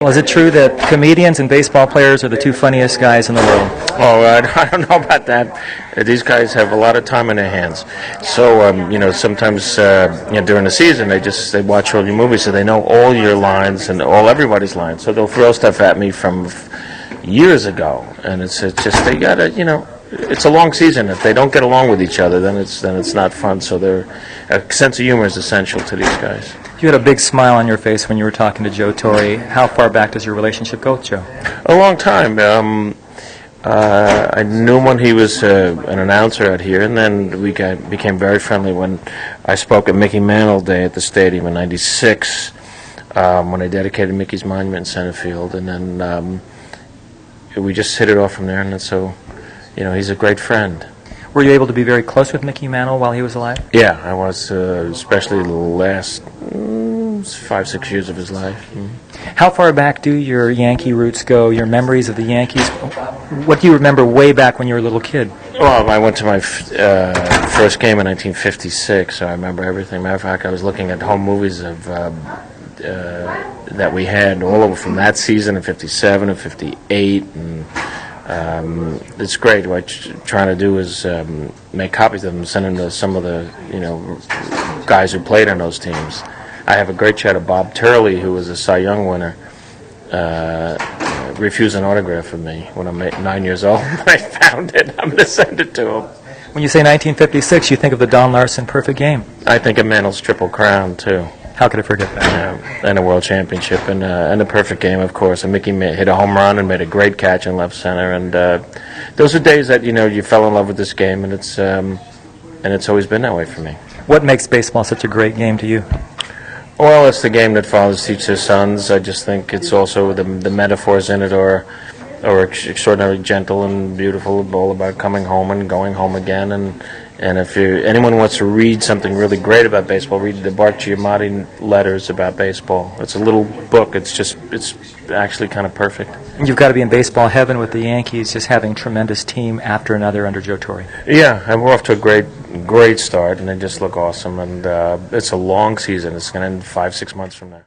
Well, is it true that comedians and baseball players are the two funniest guys in the world? Oh, I don't know about that. These guys have a lot of time in their hands. So, sometimes during the season they watch all your movies, so they know all your lines and everybody's lines. So they'll throw stuff at me from years ago, and it's just they gotta it's a long season. If they don't get along with each other, then it's not fun. So a sense of humor is essential to these guys. You had a big smile on your face when you were talking to Joe Torre. How far back does your relationship go with Joe? A long time. I knew him when he was an announcer out here, and then we became very friendly when I spoke at Mickey Mantle Day at the stadium in '96, when I dedicated Mickey's monument in center field, and then we just hit it off from there. And so, he's a great friend. Were you able to be very close with Mickey Mantle while he was alive? Yeah, I was, especially the last 5-6 years of his life. How far back do your Yankee roots go, your memories of the Yankees? What do you remember way back when you were a little kid? Well, I went to my first game in 1956, so I remember everything. Matter of fact, I was looking at home movies of that we had all over from that season in '57 and '58, and it's great. What I'm trying to do is make copies of them and send them to some of the guys who played on those teams. I have a great chat of Bob Turley, who was a Cy Young winner, refused an autograph from me when I'm 9 years old. I found it. I'm going to send it to him. When you say 1956, you think of the Don Larson perfect game. I think of Mantle's Triple Crown, too. How could I forget that? And a World Championship, and the perfect game, of course. And Mickey hit a home run and made a great catch in left center. And those are days that you fell in love with this game, and it's always been that way for me. What makes baseball such a great game to you? Well, it's the game that fathers teach their sons. I just think it's also the metaphors in it are extraordinarily gentle and beautiful, all about coming home and going home again. And if anyone wants to read something really great about baseball, read the Bart Giamatti letters about baseball. It's a little book. It's actually kind of perfect. And you've got to be in baseball heaven with the Yankees, just having a tremendous team after another under Joe Torre. Yeah, and we're off to a great start, and they just look awesome. And it's a long season. It's going to end 5-6 months from now.